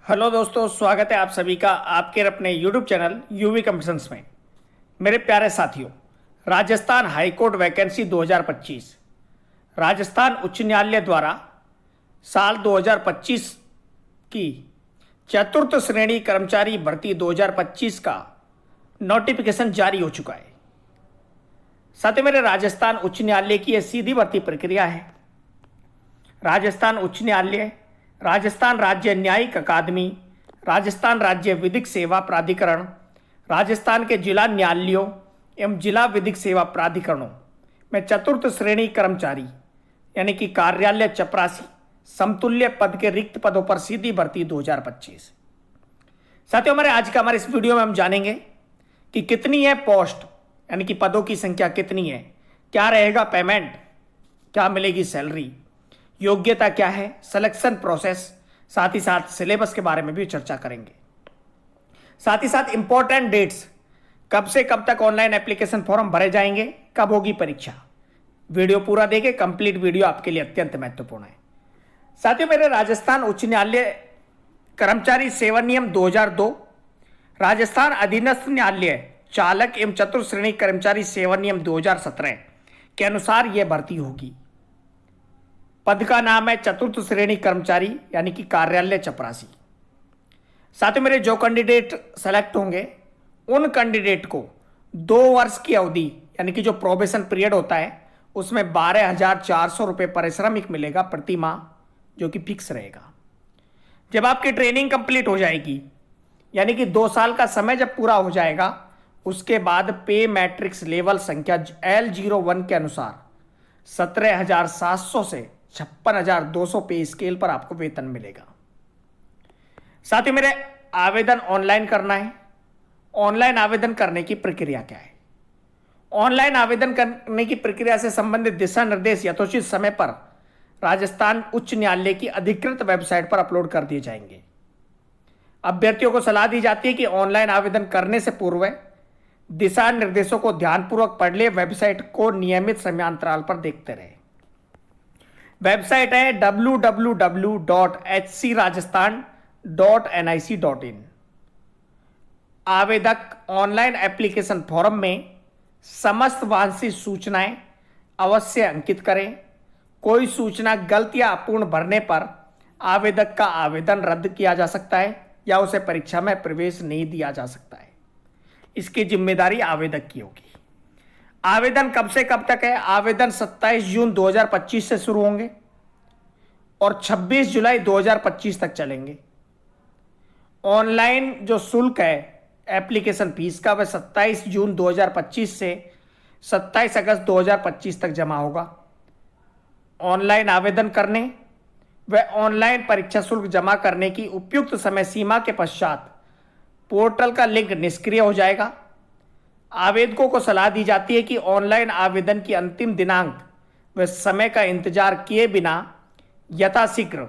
Hello दोस्तों, स्वागत है आप सभी का आपके अपने यूट्यूब चैनल यूवी कंपटीशंस में। मेरे प्यारे साथियों, राजस्थान हाईकोर्ट वैकेंसी 2025 राजस्थान उच्च न्यायालय द्वारा साल 2025 की चतुर्थ श्रेणी कर्मचारी भर्ती 2025 का नोटिफिकेशन जारी हो चुका है। साथ ही मेरे राजस्थान उच्च न्यायालय की यह सीधी भर्ती प्रक्रिया है। राजस्थान उच्च न्यायालय, राजस्थान राज्य न्यायिक अकादमी, राजस्थान राज्य विधिक सेवा प्राधिकरण, राजस्थान के जिला न्यायालयों एवं जिला विधिक सेवा प्राधिकरणों में चतुर्थ श्रेणी कर्मचारी यानी कि कार्यालय चपरासी समतुल्य पद के रिक्त पदों पर सीधी भर्ती 2025। साथियों, हमारे इस वीडियो में हम जानेंगे कि कितनी है पोस्ट यानी कि पदों की संख्या कितनी है, क्या रहेगा पेमेंट, क्या मिलेगी सैलरी, योग्यता क्या है, सिलेक्शन प्रोसेस, साथ ही साथ सिलेबस के बारे में भी चर्चा करेंगे। साथ ही साथ इंपॉर्टेंट डेट्स, कब से कब तक ऑनलाइन एप्लीकेशन फॉर्म भरे जाएंगे, कब होगी परीक्षा। वीडियो पूरा देखें, कंप्लीट वीडियो आपके लिए अत्यंत महत्वपूर्ण है। साथियों, मेरे राजस्थान उच्च न्यायालय कर्मचारी सेवा नियम 2002, राजस्थान अधीनस्थ न्यायालय चालक एवं चतुर्थ श्रेणी कर्मचारी सेवा नियम 2017 के अनुसार यह भर्ती होगी। पद का नाम है चतुर्थ श्रेणी कर्मचारी यानी कि कार्यालय चपरासी। साथ ही मेरे जो कैंडिडेट सेलेक्ट होंगे उन कैंडिडेट को 2 वर्ष की अवधि यानी कि जो प्रोबेशन पीरियड होता है उसमें 12,400 रुपये पारिश्रमिक मिलेगा प्रति माह, जो कि फिक्स रहेगा। जब आपकी ट्रेनिंग कंप्लीट हो जाएगी यानी कि 2 साल का समय जब पूरा हो जाएगा, उसके बाद पे मैट्रिक्स लेवल संख्या L01 के अनुसार 17,700 से 56,200 पे स्केल पर आपको वेतन मिलेगा। साथ ही मेरे आवेदन ऑनलाइन करना है। ऑनलाइन आवेदन करने की प्रक्रिया क्या है? ऑनलाइन आवेदन करने की प्रक्रिया से संबंधित दिशा निर्देश यथोचित समय पर राजस्थान उच्च न्यायालय की अधिकृत वेबसाइट पर अपलोड कर दिए जाएंगे। अभ्यर्थियों को सलाह दी जाती है कि ऑनलाइन आवेदन करने से पूर्व दिशा निर्देशों को ध्यानपूर्वक पढ़ ले, वेबसाइट को नियमित समयांतराल पर देखते रहे। वेबसाइट है www.hcrajasthan.nic.in। आवेदक ऑनलाइन एप्लीकेशन फॉर्म में समस्त वांछित सूचनाएं अवश्य अंकित करें। कोई सूचना गलत या अपूर्ण भरने पर आवेदक का आवेदन रद्द किया जा सकता है या उसे परीक्षा में प्रवेश नहीं दिया जा सकता है। इसकी जिम्मेदारी आवेदक की होगी। आवेदन कब से कब तक है? आवेदन 27 जून 2025 से शुरू होंगे और 26 जुलाई 2025 तक चलेंगे। ऑनलाइन जो शुल्क है एप्लीकेशन फीस का, वह 27 जून 2025 से 27 अगस्त 2025 तक जमा होगा। ऑनलाइन आवेदन करने व ऑनलाइन परीक्षा शुल्क जमा करने की उपयुक्त समय सीमा के पश्चात पोर्टल का लिंक निष्क्रिय हो जाएगा। आवेदकों को सलाह दी जाती है कि ऑनलाइन आवेदन की अंतिम दिनांक व समय का इंतजार किए बिना यथाशीघ्र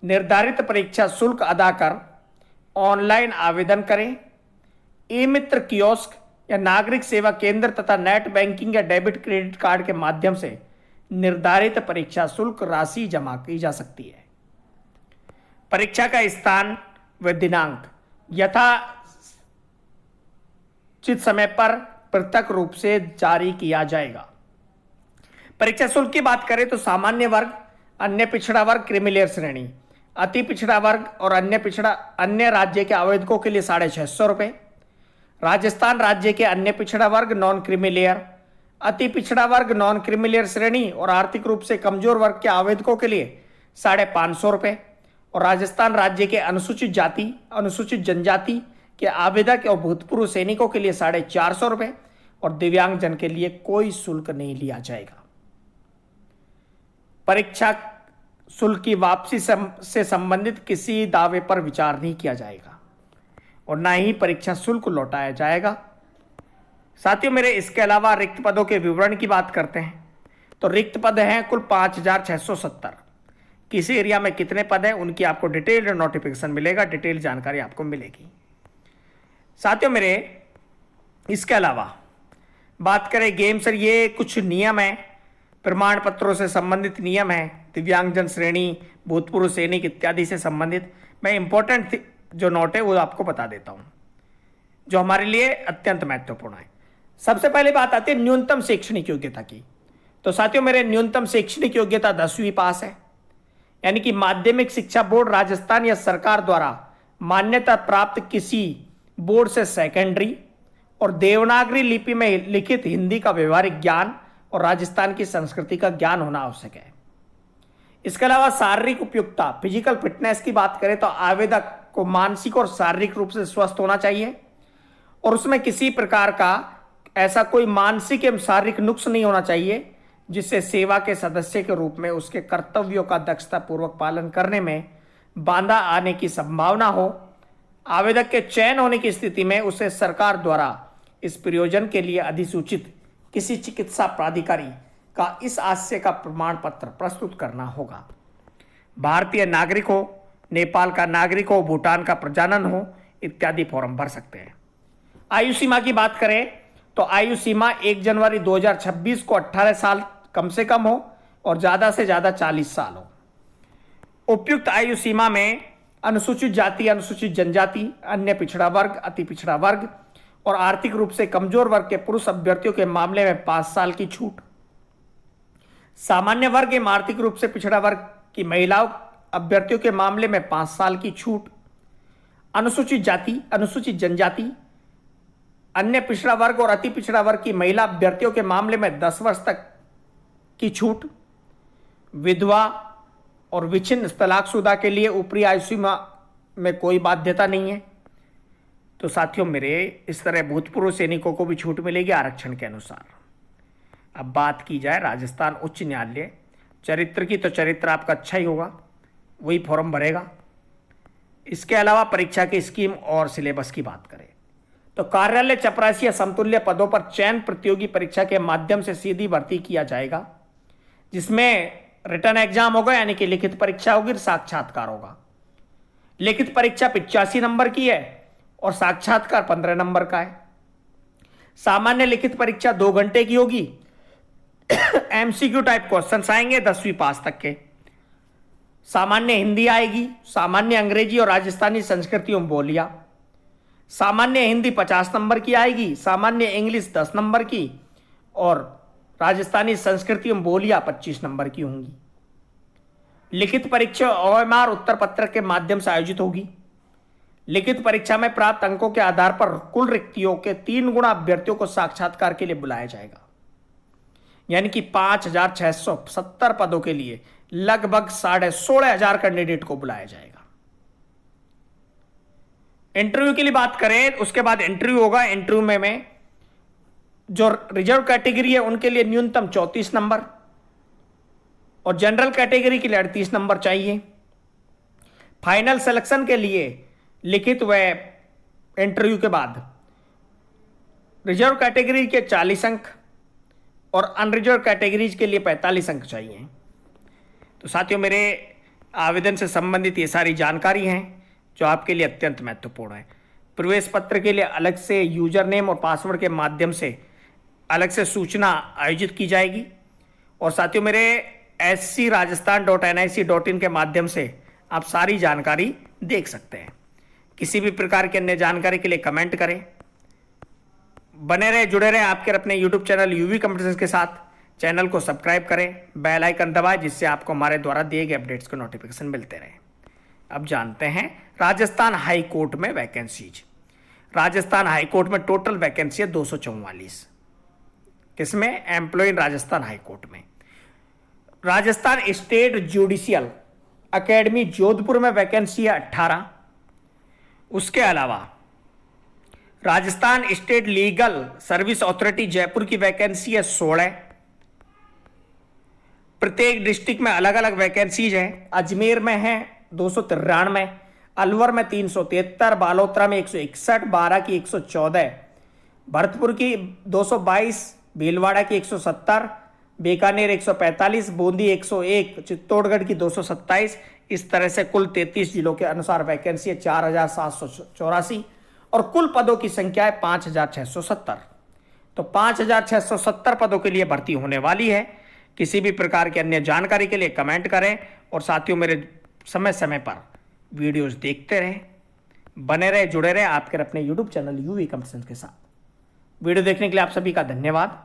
निर्धारित परीक्षा शुल्क अदा कर ऑनलाइन आवेदन करें। ई मित्र कियोस्क या नागरिक सेवा केंद्र तथा नेट बैंकिंग या डेबिट क्रेडिट कार्ड के माध्यम से निर्धारित परीक्षा शुल्क राशि जमा की जा सकती है। परीक्षा का स्थान व दिनांक यथाचित समय पर पृथक रूप से जारी किया जाएगा। परीक्षा शुल्क की बात करें तो सामान्य वर्ग, अन्य पिछड़ा वर्ग, क्रीमी श्रेणी, अति पिछड़ा वर्ग और अन्य राज्य के आवेदकों के लिए 650 रुपये। राजस्थान राज्य के अन्य पिछड़ा वर्ग, नॉन क्रीमी लेयर, अति पिछड़ा वर्ग, नॉन क्रीमी लेयर श्रेणी और आर्थिक रूप से कमजोर वर्ग के आवेदकों के लिए 550 रुपये और राजस्थान राज्य के अनुसूचित जाति, अनुसूचित जनजाति के आवेदक और भूतपूर्व सैनिकों के लिए 450 रुपये और दिव्यांगजन के लिए कोई शुल्क नहीं लिया जाएगा। परीक्षा शुल्क की वापसी से संबंधित किसी दावे पर विचार नहीं किया जाएगा और ना ही परीक्षा शुल्क लौटाया जाएगा। साथियों, मेरे इसके अलावा रिक्त पदों के विवरण की बात करते हैं तो रिक्त पद हैं कुल 5,670। किसी एरिया में कितने पद हैं उनकी आपको डिटेल्ड नोटिफिकेशन मिलेगा, डिटेल जानकारी आपको मिलेगी। साथियों, मेरे इसके अलावा बात करें गेम सर, ये कुछ नियम है, प्रमाण पत्रों से संबंधित नियम है दिव्यांगजन श्रेणी, भूतपूर्व सैनिक इत्यादि से संबंधित मैं इंपॉर्टेंट जो नोट है वो आपको बता देता हूँ, जो हमारे लिए अत्यंत महत्वपूर्ण है। सबसे पहले बात आती है न्यूनतम शैक्षणिक योग्यता की। तो साथियों, मेरे न्यूनतम शैक्षणिक योग्यता 10वीं पास है, यानी कि माध्यमिक शिक्षा बोर्ड राजस्थान या सरकार द्वारा मान्यता प्राप्त किसी बोर्ड से सेकेंडरी और देवनागरी लिपि में लिखित हिंदी का व्यवहारिक ज्ञान और राजस्थान की संस्कृति का ज्ञान होना आवश्यक है। इसके अलावा शारीरिक उपयुक्ता, फिजिकल फिटनेस की बात करें तो आवेदक को मानसिक और शारीरिक रूप से स्वस्थ होना चाहिए और उसमें किसी प्रकार का ऐसा कोई मानसिक एवं शारीरिक नुक्स नहीं होना चाहिए जिससे सेवा के सदस्य के रूप में उसके कर्तव्यों का दक्षतापूर्वक पालन करने में बाधा आने की संभावना हो। आवेदक के चयन होने की स्थिति में उसे सरकार द्वारा इस प्रयोजन के लिए अधिसूचित किसी चिकित्सा प्राधिकारी का इस आशय का प्रमाण पत्र प्रस्तुत करना होगा। भारतीय नागरिक हो, नेपाल का नागरिक हो, भूटान का प्रजनन हो इत्यादि फॉर्म भर सकते हैं। आयु सीमा की बात करें तो आयु सीमा 1 जनवरी 2026 को 18 साल कम से कम हो और ज्यादा से ज्यादा 40 साल हो। उपयुक्त आयु सीमा में अनुसूचित जाति, अनुसूचित जनजाति, अन्य पिछड़ा वर्ग, अति पिछड़ा वर्ग और आर्थिक रूप से कमजोर वर्ग के पुरुष अभ्यर्थियों के मामले में 5 साल की छूट, सामान्य वर्ग एवं आर्थिक रूप से पिछड़ा वर्ग की महिलाओं अभ्यर्थियों के मामले में 5 साल की छूट, अनुसूचित जाति, अनुसूचित जनजाति, अन्य पिछड़ा वर्ग और अति पिछड़ा वर्ग की महिला अभ्यर्थियों के मामले में 10 वर्ष तक की छूट, विधवा और विच्छिन्न तलाकशुदा के लिए ऊपरी आयु सीमा में कोई बाध्यता नहीं है। तो साथियों, मेरे इस तरह भूतपूर्व सैनिकों को भी छूट मिलेगी आरक्षण के अनुसार। अब बात की जाए राजस्थान उच्च न्यायालय चरित्र की, तो चरित्र आपका अच्छा ही होगा, वही फॉर्म भरेगा। इसके अलावा परीक्षा की स्कीम और सिलेबस की बात करें तो कार्यालय चपरासी या समतुल्य पदों पर चयन प्रतियोगी परीक्षा के माध्यम से सीधी भर्ती किया जाएगा, जिसमें रिटर्न एग्जाम होगा, यानी कि लिखित परीक्षा होगी, साक्षात्कार होगा। लिखित परीक्षा 85 नंबर की है और साक्षात्कार 15 नंबर का है। सामान्य लिखित परीक्षा 2 घंटे की होगी। एमसीक्यू टाइप क्वेश्चंस आएंगे 10वीं पास तक के। सामान्य हिंदी आएगी, सामान्य अंग्रेजी और राजस्थानी संस्कृति एवं बोलियां। सामान्य हिंदी 50 नंबर की आएगी, सामान्य इंग्लिश 10 नंबर की और राजस्थानी संस्कृति एवं बोलियां 25 नंबर की होंगी। लिखित परीक्षा ओएमआर उत्तर पत्रक के माध्यम से आयोजित होगी। लिखित परीक्षा में प्राप्त अंकों के आधार पर कुल रिक्तियों के 3 गुना अभ्यर्थियों को साक्षात्कार के लिए बुलाया जाएगा, यानी कि 5,670 पदों के लिए लगभग 16,500 कैंडिडेट को बुलाया जाएगा। इंटरव्यू के लिए बात करें, उसके बाद इंटरव्यू होगा। इंटरव्यू में जो रिजर्व कैटेगरी है उनके लिए न्यूनतम 34 नंबर और जनरल कैटेगरी के लिए 38 नंबर चाहिए। फाइनल सिलेक्शन के लिए लिखित व इंटरव्यू के बाद रिजर्व कैटेगरी के 40 अंक और अनरिजर्व कैटेगरीज के लिए 45 अंक चाहिए। तो साथियों, मेरे आवेदन से संबंधित ये सारी जानकारी हैं जो आपके लिए अत्यंत महत्वपूर्ण है। प्रवेश पत्र के लिए अलग से यूजर नेम और पासवर्ड के माध्यम से अलग से सूचना आयोजित की जाएगी। और साथियों, मेरे scrajasthan.nic.in के माध्यम से आप सारी जानकारी देख सकते हैं। किसी भी प्रकार की अन्य जानकारी के लिए कमेंट करें। बने रहे, जुड़े रहे आपके अपने यूट्यूब चैनल यूवी कंपटीशंस के साथ। चैनल को सब्सक्राइब करें, बेल आइकन दबाएं, जिससे आपको हमारे द्वारा दिए गए अपडेट्स के नोटिफिकेशन मिलते रहे। अब जानते हैं राजस्थान हाई कोर्ट में वैकेंसीज। राजस्थान हाई कोर्ट में टोटल वैकेंसी है 244। किसमें? एम्प्लॉय राजस्थान हाई कोर्ट में। Rajasthan state judicial academy Jodhpur में वैकेंसी है 18। उसके अलावा Rajasthan state legal service authority Jaipur की वैकेंसी है 16। प्रत्येक डिस्ट्रिक्ट में अलग अलग वैकेंसीज हैं। अजमेर में है 293, अलवर में 373, बालोतरा में 161, बारा की 114, भरतपुर की 222, भीलवाड़ा की 170, बीकानेर 145, बूंदी 101, चित्तौड़गढ़ की 227। इस तरह से कुल 33 जिलों के अनुसार वैकेंसी है 4,784 और कुल पदों की संख्या है 5,670। तो 5,670 पदों के लिए भर्ती होने वाली है। किसी भी प्रकार की अन्य जानकारी के लिए कमेंट करें और साथियों मेरे समय समय पर वीडियोस देखते रहें, बने रहे, जुड़े रहे आपके अपने यूट्यूब चैनल यूवी कंपटीशन के साथ। वीडियो देखने के लिए आप सभी का धन्यवाद।